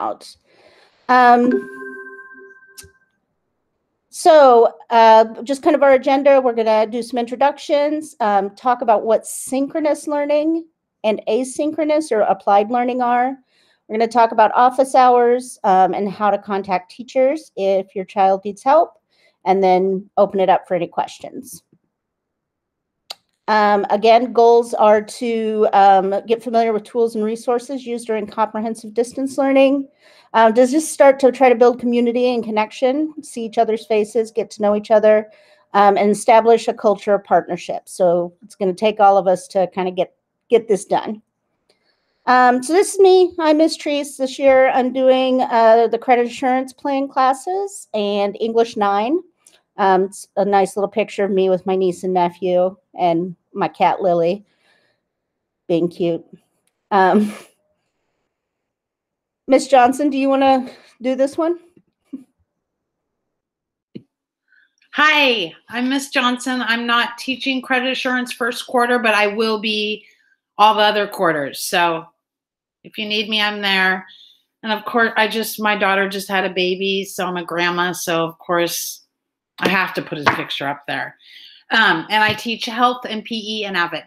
out. So just kind of our agenda, we're going to do some introductions, talk about what synchronous learning and asynchronous or applied learning are. We're going to talk about office hours and how to contact teachers if your child needs help, and then open it up for any questions. Again, goals are to get familiar with tools and resources used during comprehensive distance learning. Does this start to try to build community and connection, see each other's faces, get to know each other, and establish a culture of partnership. So it's going to take all of us to kind of get this done. So this is me. I'm Ms. Treece. This year I'm doing the credit assurance plan classes and English 9. It's a nice little picture of me with my niece and nephew and my cat Lily being cute. Ms. Johnson, do you want to do this one? Hi, I'm Ms. Johnson. I'm not teaching credit assurance first quarter, but I will be all the other quarters. So if you need me, I'm there. And of course, my daughter just had a baby, so I'm a grandma. So of course, I have to put his picture up there. And I teach health and PE and AVID.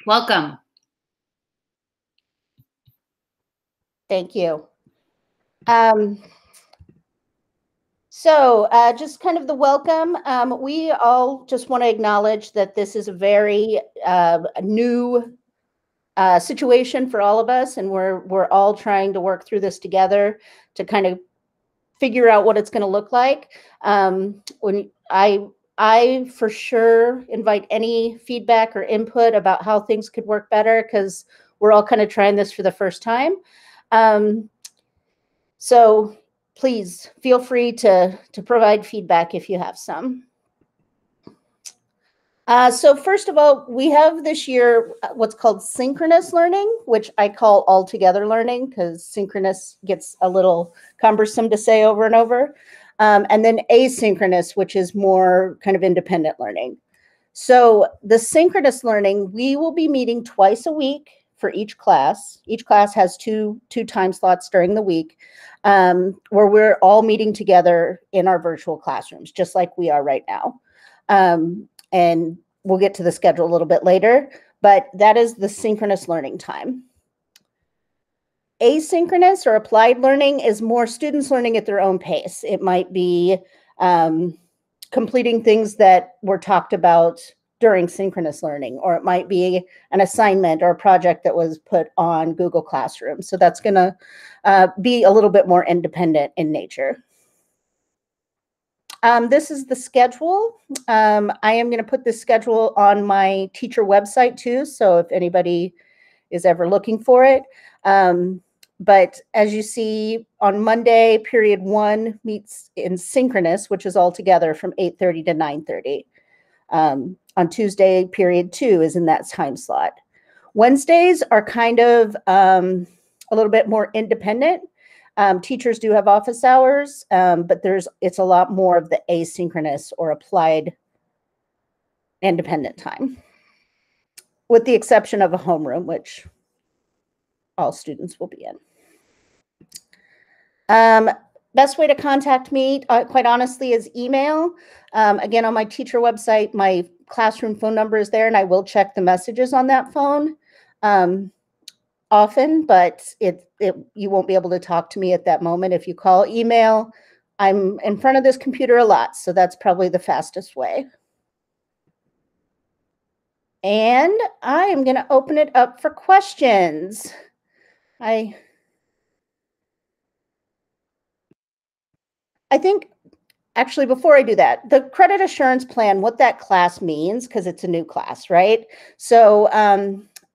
Welcome. Thank you. So just kind of the welcome. We all just want to acknowledge that this is a very new situation for all of us, and we're all trying to work through this together to kind of figure out what it's going to look like. When I for sure invite any feedback or input about how things could work better, because we're all kind of trying this for the first time. So please feel free to provide feedback if you have some. So first of all, we have this year what's called synchronous learning, which I call all-together learning because synchronous gets a little cumbersome to say over and over. And then asynchronous, which is more kind of independent learning. So the synchronous learning, we will be meeting twice a week for each class. Each class has two time slots during the week where we're all meeting together in our virtual classrooms, just like we are right now. And we'll get to the schedule a little bit later, but that is the synchronous learning time. Asynchronous or applied learning is more students learning at their own pace. It might be completing things that were talked about during synchronous learning, or it might be an assignment or a project that was put on Google Classroom. So that's going to be a little bit more independent in nature. This is the schedule. I am going to put this schedule on my teacher website too, so if anybody is ever looking for it. But as you see, on Monday, period 1 meets in synchronous, which is all together from 8:30 to 9:30. On Tuesday, period 2 is in that time slot. Wednesdays are kind of a little bit more independent. Teachers do have office hours, but it's a lot more of the asynchronous or applied independent time, with the exception of a homeroom, which all students will be in. Best way to contact me, quite honestly, is email. Again, on my teacher website, my classroom phone number is there, and I will check the messages on that phone often, but you won't be able to talk to me at that moment. If you call email, I'm in front of this computer a lot, so that's probably the fastest way. And I am going to open it up for questions. I think, actually, before I do that, the credit assurance plan, what that class means, because it's a new class, right? So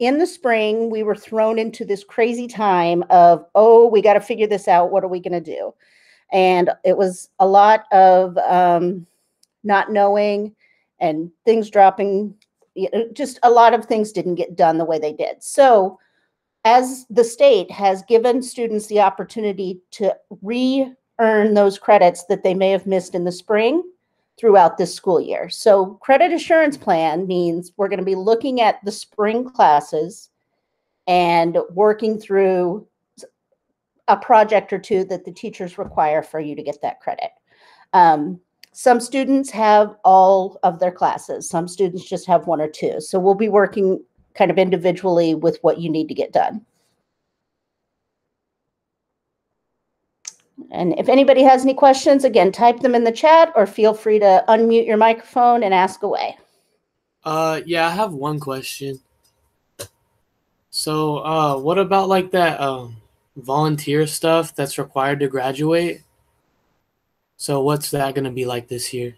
in the spring, we were thrown into this crazy time of, oh, we got to figure this out. What are we going to do? And it was a lot of not knowing and things dropping. Just a lot of things didn't get done the way they did. So as the state has given students the opportunity to re-earn those credits that they may have missed in the spring throughout this school year. So credit assurance plan means we're going to be looking at the spring classes and working through a project or two that the teachers require for you to get that credit. Some students have all of their classes. Some students just have one or two. So we'll be working kind of individually with what you need to get done. And if anybody has any questions, again, type them in the chat or feel free to unmute your microphone and ask away. Yeah, I have one question. So, what about like that volunteer stuff that's required to graduate? So what's that going to be like this year?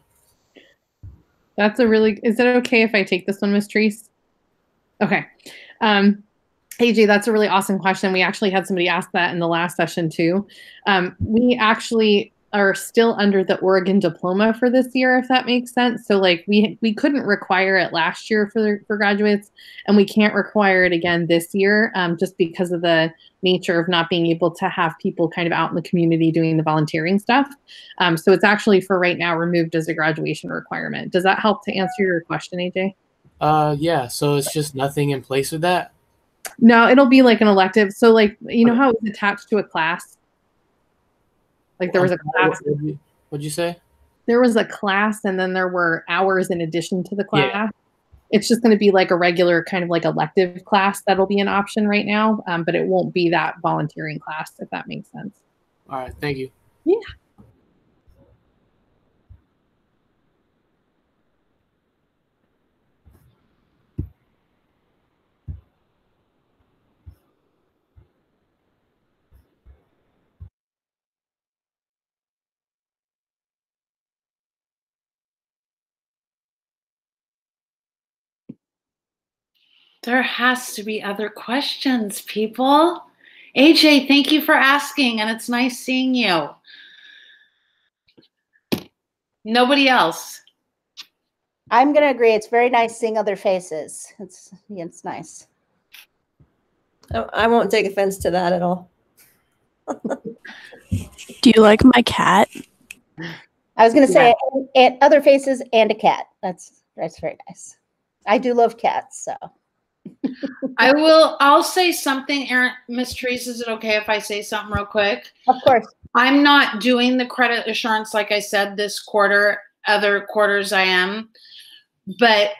That's is it okay if I take this one, Ms. Treece? Okay. AJ, that's a really awesome question. We actually had somebody ask that in the last session too. We actually are still under the Oregon diploma for this year, if that makes sense. So like we couldn't require it last year for graduates, and we can't require it again this year, just because of the nature of not being able to have people kind of out in the community doing the volunteering stuff. So it's actually for right now removed as a graduation requirement. Does that help to answer your question, AJ? Yeah, so it's just nothing in place of that? No, it'll be like an elective. So like, you know how it was attached to a class? Like there was a class. What'd you say? There was a class and then there were hours in addition to the class. Yeah. It's just going to be like a regular kind of like elective class that'll be an option right now, but it won't be that volunteering class, if that makes sense. All right, thank you. Yeah. There has to be other questions, people. AJ, thank you for asking, and it's nice seeing you. Nobody else? I'm going to agree. It's very nice seeing other faces. It's nice. I won't take offense to that at all. Do you like my cat? I was going to say and other faces and a cat. That's very nice. I do love cats, so. I'll say something, Erin. Ms. Treece, is it okay if I say something real quick? Of course. I'm not doing the credit assurance, like I said, this quarter. Other quarters I am. But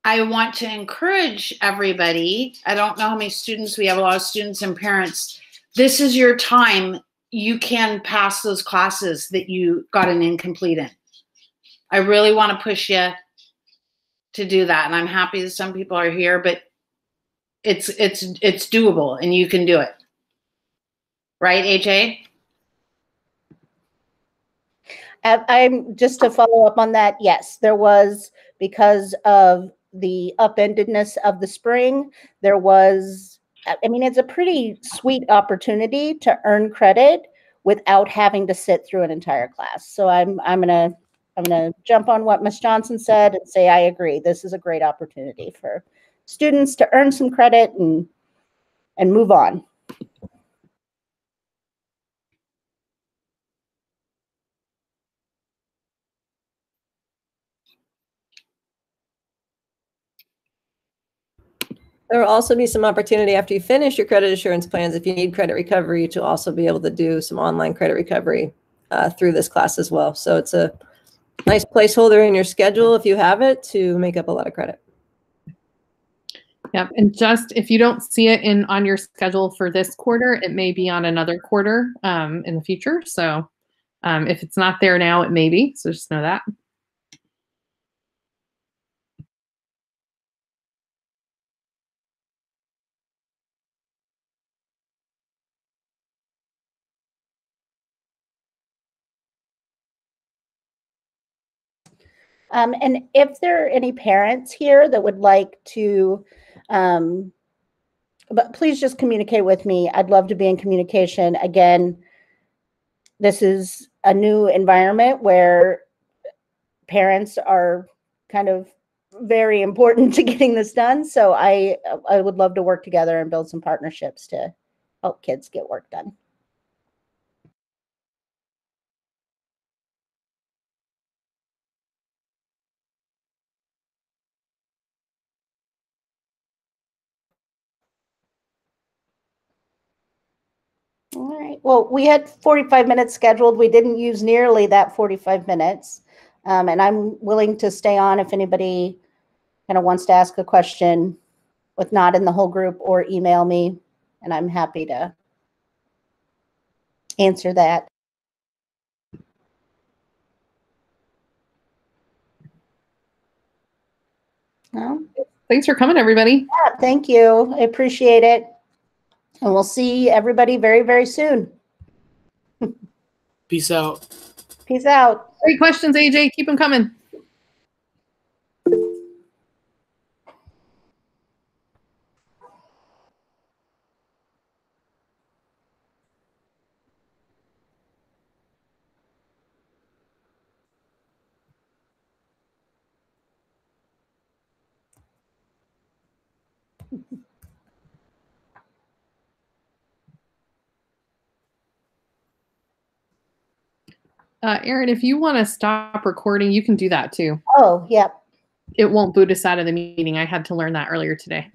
I want to encourage everybody. I don't know how many students we have, a lot of students and parents. This is your time. You can pass those classes that you got an incomplete in. I really want to push you to do that. And I'm happy that some people are here, but it's doable and you can do it. Right, AJ? I'm just to follow up on that. Yes, there was, because of the upendedness of the spring, there was, I mean, it's a pretty sweet opportunity to earn credit without having to sit through an entire class. So I'm gonna jump on what Ms. Johnson said and say I agree. This is a great opportunity for students to earn some credit and move on. There will also be some opportunity after you finish your credit assurance plans, if you need credit recovery, to also be able to do some online credit recovery through this class as well. So it's a nice placeholder in your schedule, if you have it, to make up a lot of credit. Yep. And just if you don't see it on your schedule for this quarter, it may be on another quarter in the future. So if it's not there now, it may be. So just know that. And if there are any parents here that would like to, but please just communicate with me. I'd love to be in communication. Again, this is a new environment where parents are kind of very important to getting this done. So I would love to work together and build some partnerships to help kids get work done. All right. Well, we had 45 minutes scheduled. We didn't use nearly that 45 minutes. And I'm willing to stay on if anybody kind of wants to ask a question with not in the whole group or email me. And I'm happy to answer that. No? Thanks for coming, everybody. Yeah, thank you. I appreciate it. And we'll see everybody very, very soon. Peace out. Peace out. Great questions, AJ. Keep them coming. Erin, if you want to stop recording, you can do that too. Oh, yeah. It won't boot us out of the meeting. I had to learn that earlier today.